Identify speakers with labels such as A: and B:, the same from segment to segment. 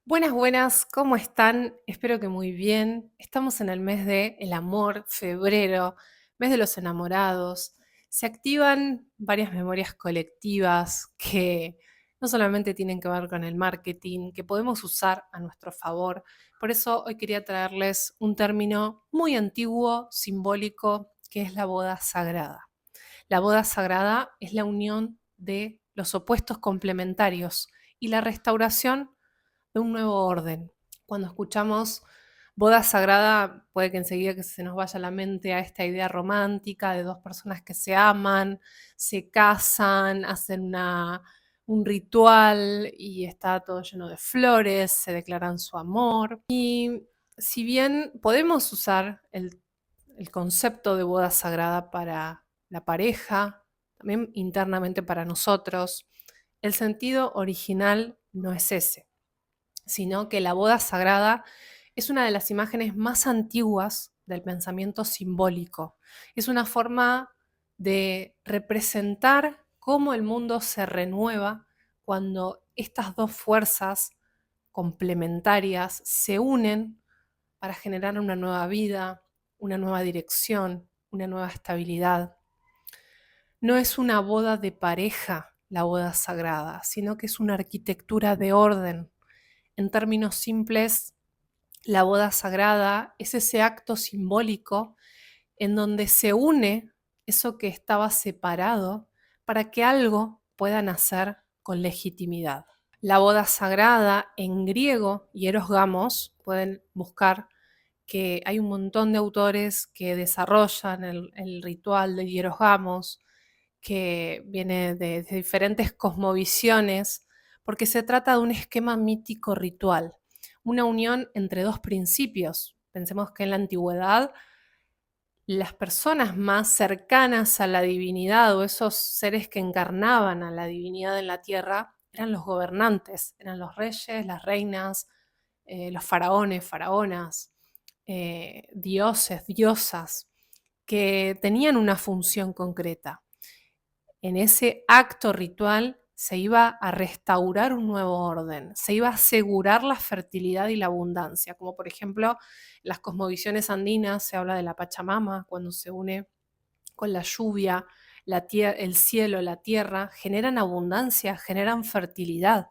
A: Buenas, buenas, ¿cómo están? Espero que muy bien. Estamos en el mes de el amor, febrero, mes de los enamorados. Se activan varias memorias colectivas que no solamente tienen que ver con el marketing, que podemos usar a nuestro favor. Por eso hoy quería traerles un término muy antiguo, simbólico, que es la boda sagrada. La boda sagrada es la unión de los opuestos complementarios y la restauración de un nuevo orden. Cuando escuchamos boda sagrada, puede que enseguida que se nos vaya a la mente a esta idea romántica de dos personas que se aman, se casan, hacen un ritual y está todo lleno de flores, se declaran su amor. Y si bien podemos usar el concepto de boda sagrada para la pareja, también internamente para nosotros, el sentido original no es ese, sino que la boda sagrada es una de las imágenes más antiguas del pensamiento simbólico. Es una forma de representar cómo el mundo se renueva cuando estas dos fuerzas complementarias se unen para generar una nueva vida, una nueva dirección, una nueva estabilidad. No es una boda de pareja la boda sagrada, sino que es una arquitectura de orden. En términos simples, la boda sagrada es ese acto simbólico en donde se une eso que estaba separado para que algo pueda nacer con legitimidad. La boda sagrada en griego, hieros gamos, pueden buscar que hay un montón de autores que desarrollan el ritual de hieros gamos, que viene de diferentes cosmovisiones, porque se trata de un esquema mítico ritual, una unión entre dos principios. Pensemos que en la antigüedad las personas más cercanas a la divinidad o esos seres que encarnaban a la divinidad en la tierra eran los gobernantes, eran los reyes, las reinas, los faraones, faraonas, dioses, diosas, que tenían una función concreta. En ese acto ritual se iba a restaurar un nuevo orden, se iba a asegurar la fertilidad y la abundancia, como por ejemplo en las cosmovisiones andinas se habla de la Pachamama, cuando se une con la lluvia, el cielo, la tierra, generan abundancia, generan fertilidad.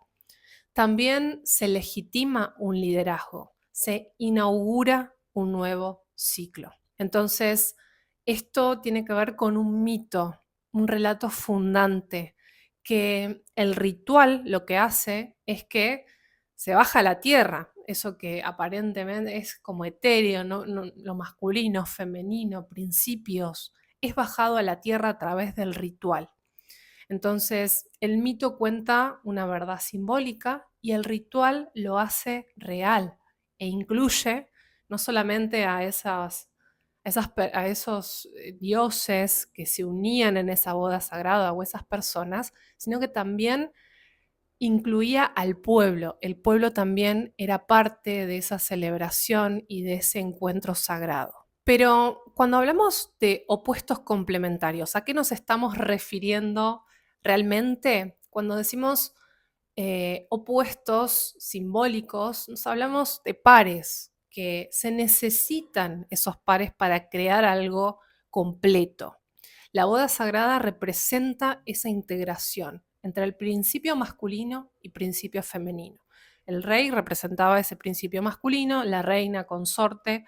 A: También se legitima un liderazgo, se inaugura un nuevo ciclo. Entonces, esto tiene que ver con un mito, un relato fundante, que el ritual lo que hace es que se baja a la tierra, eso que aparentemente es como etéreo, lo masculino, femenino, principios, es bajado a la tierra a través del ritual. Entonces, el mito cuenta una verdad simbólica y el ritual lo hace real e incluye no solamente a esos dioses que se unían en esa boda sagrada o esas personas, sino que también incluía al pueblo. El pueblo también era parte de esa celebración y de ese encuentro sagrado. Pero cuando hablamos de opuestos complementarios, ¿a qué nos estamos refiriendo realmente? Cuando decimos opuestos simbólicos, nos hablamos de pares, que se necesitan esos pares para crear algo completo. La boda sagrada representa esa integración entre el principio masculino y principio femenino. El rey representaba ese principio masculino, la reina consorte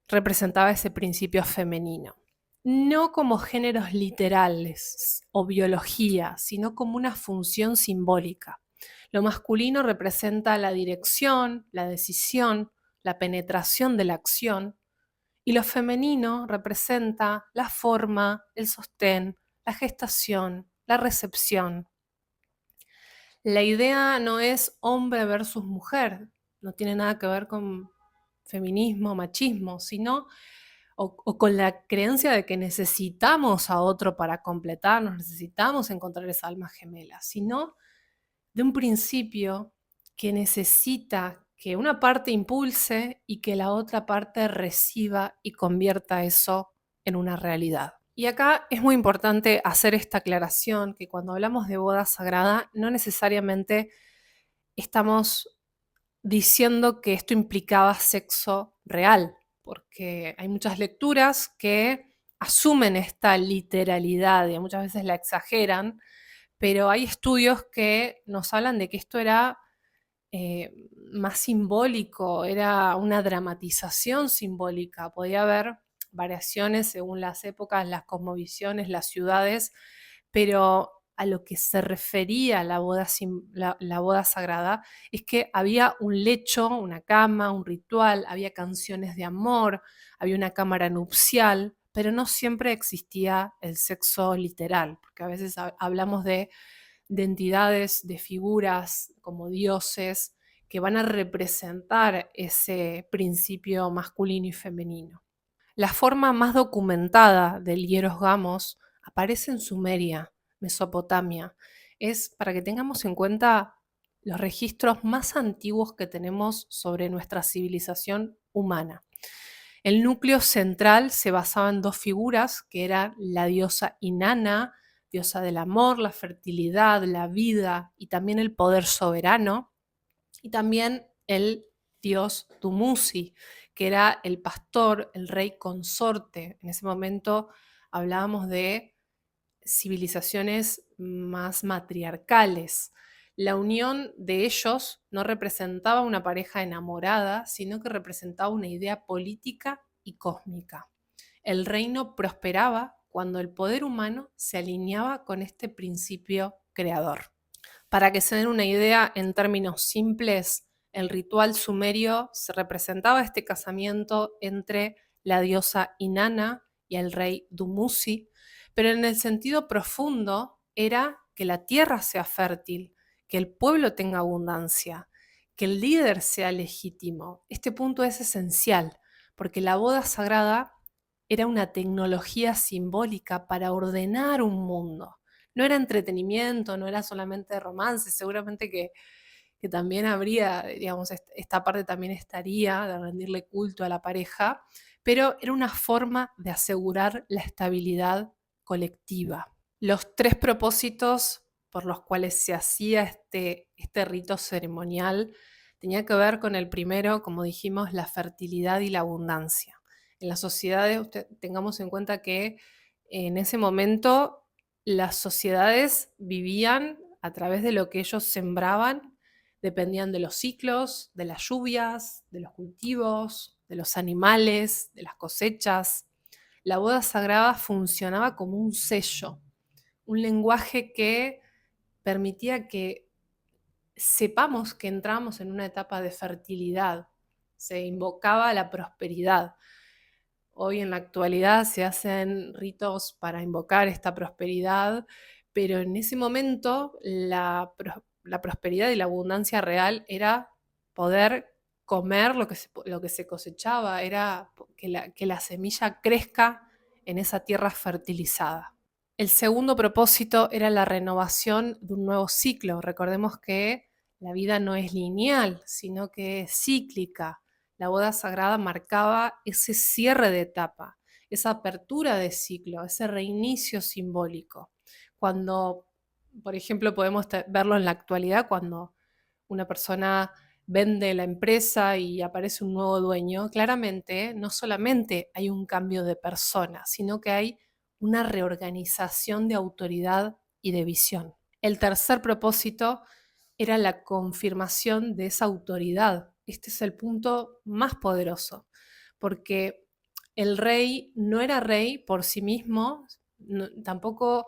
A: representaba ese principio femenino. No como géneros literales o biología, sino como una función simbólica. Lo masculino representa la dirección, la decisión, la penetración de la acción, y lo femenino representa la forma, el sostén, la gestación, la recepción. La idea no es hombre versus mujer, no tiene nada que ver con feminismo, machismo, sino o con la creencia de que necesitamos a otro para completarnos, necesitamos encontrar esa alma gemela, sino de un principio que necesita que una parte impulse y que la otra parte reciba y convierta eso en una realidad. Y acá es muy importante hacer esta aclaración, que cuando hablamos de boda sagrada no necesariamente estamos diciendo que esto implicaba sexo real, porque hay muchas lecturas que asumen esta literalidad y muchas veces la exageran, pero hay estudios que nos hablan de que esto era más simbólico, era una dramatización simbólica, podía haber variaciones según las épocas, las cosmovisiones, las ciudades, pero a lo que se refería la boda sagrada es que había un lecho, una cama, un ritual, había canciones de amor, había una cámara nupcial, pero no siempre existía el sexo literal, porque a veces hablamos de entidades, de figuras como dioses que van a representar ese principio masculino y femenino. La forma más documentada del hieros gamos aparece en Sumeria, Mesopotamia. Es para que tengamos en cuenta los registros más antiguos que tenemos sobre nuestra civilización humana. El núcleo central se basaba en dos figuras, que eran la diosa Inanna, diosa del amor, la fertilidad, la vida y también el poder soberano, y también el dios Dumuzi, que era el pastor, el rey consorte. En ese momento hablábamos de civilizaciones más matriarcales. La unión de ellos no representaba una pareja enamorada, sino que representaba una idea política y cósmica. El reino prosperaba cuando el poder humano se alineaba con este principio creador. Para que se den una idea en términos simples, el ritual sumerio se representaba este casamiento entre la diosa Inanna y el rey Dumuzi, pero en el sentido profundo era que la tierra sea fértil, que el pueblo tenga abundancia, que el líder sea legítimo. Este punto es esencial, porque la boda sagrada era una tecnología simbólica para ordenar un mundo. No era entretenimiento, no era solamente romance, seguramente que también habría, digamos, esta parte también estaría de rendirle culto a la pareja, pero era una forma de asegurar la estabilidad colectiva. Los tres propósitos por los cuales se hacía este rito ceremonial tenía que ver con el primero, como dijimos, la fertilidad y la abundancia. En las sociedades, tengamos en cuenta que en ese momento las sociedades vivían a través de lo que ellos sembraban, dependían de los ciclos, de las lluvias, de los cultivos, de los animales, de las cosechas. La boda sagrada funcionaba como un sello, un lenguaje que permitía que sepamos que entramos en una etapa de fertilidad. Se invocaba la prosperidad. Hoy en la actualidad se hacen ritos para invocar esta prosperidad, pero en ese momento la prosperidad y la abundancia real era poder comer lo que se cosechaba, era que la semilla crezca en esa tierra fertilizada. El segundo propósito era la renovación de un nuevo ciclo. Recordemos que la vida no es lineal, sino que es cíclica. La boda sagrada marcaba ese cierre de etapa, esa apertura de ciclo, ese reinicio simbólico. Cuando, por ejemplo, podemos verlo en la actualidad, cuando una persona vende la empresa y aparece un nuevo dueño, claramente no solamente hay un cambio de persona, sino que hay una reorganización de autoridad y de visión. El tercer propósito era la confirmación de esa autoridad. Este es el punto más poderoso, porque el rey no era rey por sí mismo, tampoco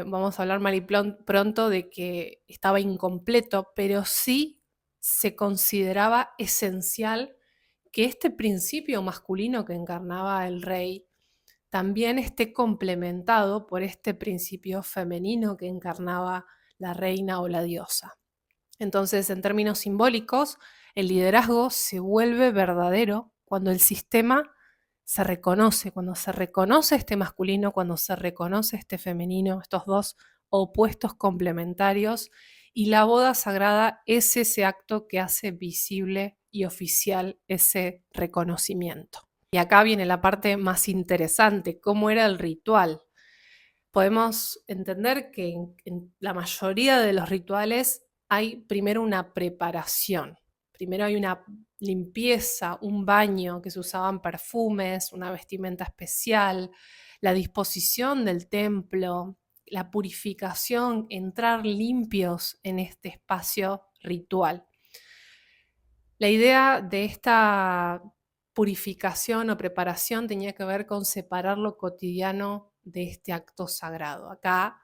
A: vamos a hablar mal y pronto de que estaba incompleto, pero sí se consideraba esencial que este principio masculino que encarnaba el rey también esté complementado por este principio femenino que encarnaba la reina o la diosa. Entonces, en términos simbólicos, el liderazgo se vuelve verdadero cuando el sistema se reconoce, cuando se reconoce este masculino, cuando se reconoce este femenino, estos dos opuestos complementarios, y la boda sagrada es ese acto que hace visible y oficial ese reconocimiento. Y acá viene la parte más interesante, cómo era el ritual. Podemos entender que en la mayoría de los rituales hay primero una preparación. Primero hay una limpieza, un baño, que se usaban perfumes, una vestimenta especial, la disposición del templo, la purificación, entrar limpios en este espacio ritual. La idea de esta purificación o preparación tenía que ver con separar lo cotidiano de este acto sagrado. Acá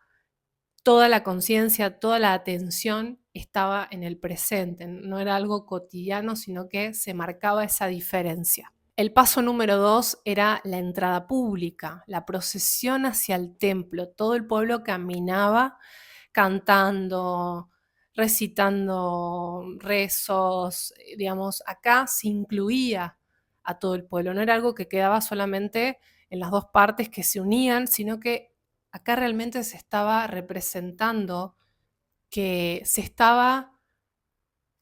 A: toda la conciencia, toda la atención estaba en el presente, no era algo cotidiano, sino que se marcaba esa diferencia. El paso número 2 era la entrada pública, la procesión hacia el templo. Todo el pueblo caminaba cantando, recitando rezos, digamos, acá se incluía a todo el pueblo, no era algo que quedaba solamente en las dos partes que se unían, sino que acá realmente se estaba representando que se estaba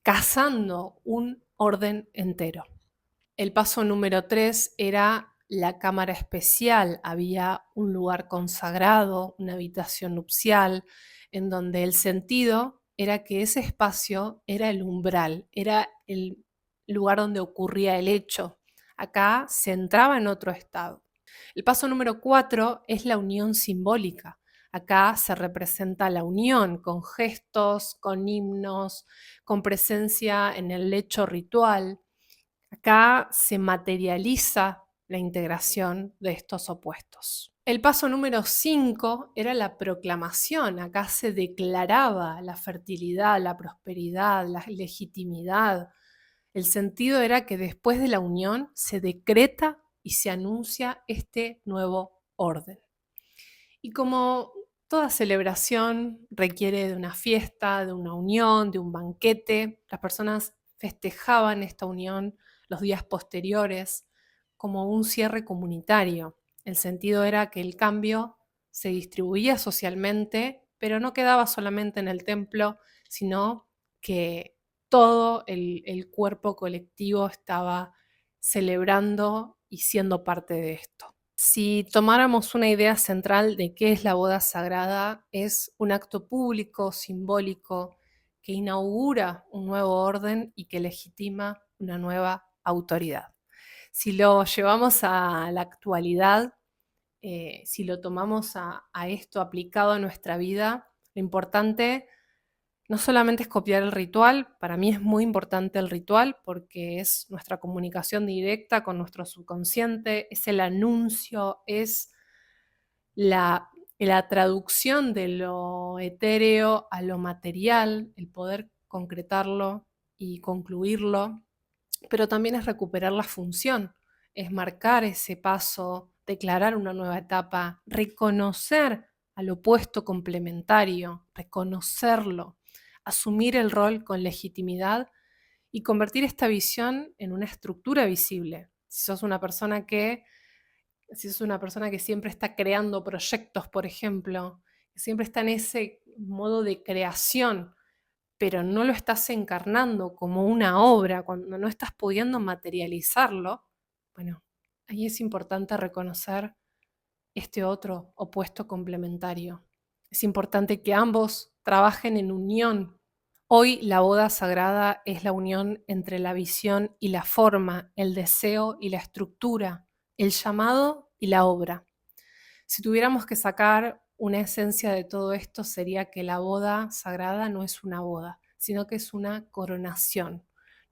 A: casando un orden entero. El paso número 3 era la cámara especial. Había un lugar consagrado, una habitación nupcial, en donde el sentido era que ese espacio era el umbral, era el lugar donde ocurría el hecho. Acá se entraba en otro estado. El paso número 4 es la unión simbólica. Acá se representa la unión con gestos, con himnos, con presencia en el lecho ritual. Acá se materializa la integración de estos opuestos. El paso número 5 era la proclamación. Acá se declaraba la fertilidad, la prosperidad, la legitimidad. El sentido era que después de la unión se decreta y se anuncia este nuevo orden. Y como toda celebración requiere de una fiesta, de una unión, de un banquete, las personas festejaban esta unión los días posteriores como un cierre comunitario. El sentido era que el cambio se distribuía socialmente, pero no quedaba solamente en el templo, sino que todo el cuerpo colectivo estaba celebrando y siendo parte de esto. Si tomáramos una idea central de qué es la boda sagrada, es un acto público, simbólico, que inaugura un nuevo orden y que legitima una nueva autoridad. Si lo llevamos a la actualidad, si lo tomamos a esto aplicado a nuestra vida, lo importante no solamente es copiar el ritual, para mí es muy importante el ritual porque es nuestra comunicación directa con nuestro subconsciente, es el anuncio, es la, la traducción de lo etéreo a lo material, el poder concretarlo y concluirlo, pero también es recuperar la función, es marcar ese paso, declarar una nueva etapa, reconocer al opuesto complementario, reconocerlo, asumir el rol con legitimidad y convertir esta visión en una estructura visible. Si sos una persona que siempre está creando proyectos, por ejemplo, que siempre está en ese modo de creación, pero no lo estás encarnando como una obra, cuando no estás pudiendo materializarlo, bueno, ahí es importante reconocer este otro opuesto complementario. Es importante que ambos trabajen en unión. Hoy la boda sagrada es la unión entre la visión y la forma, el deseo y la estructura, el llamado y la obra. Si tuviéramos que sacar una esencia de todo esto, sería que la boda sagrada no es una boda, sino que es una coronación.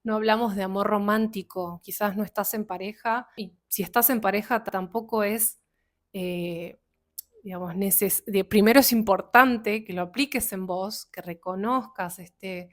A: No hablamos de amor romántico, quizás no estás en pareja, y si estás en pareja tampoco es, eh, digamos, primero es importante que lo apliques en vos, que reconozcas este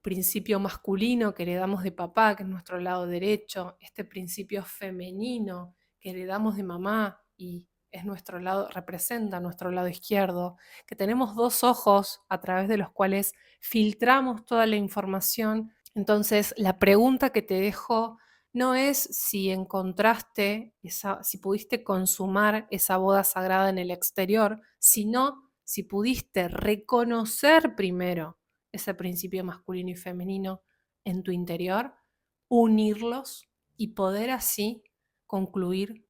A: principio masculino que heredamos de papá, que es nuestro lado derecho, este principio femenino que heredamos de mamá y es nuestro lado, representa nuestro lado izquierdo, que tenemos dos ojos a través de los cuales filtramos toda la información. Entonces, la pregunta que te dejo no es si encontraste si pudiste consumar esa boda sagrada en el exterior, sino si pudiste reconocer primero ese principio masculino y femenino en tu interior, unirlos y poder así concluir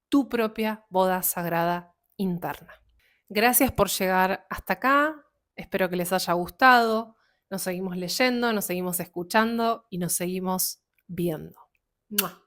A: tu propia boda sagrada interna. Gracias por llegar hasta acá, espero que les haya gustado. Nos seguimos leyendo, nos seguimos escuchando y nos seguimos viendo. ¡Mua!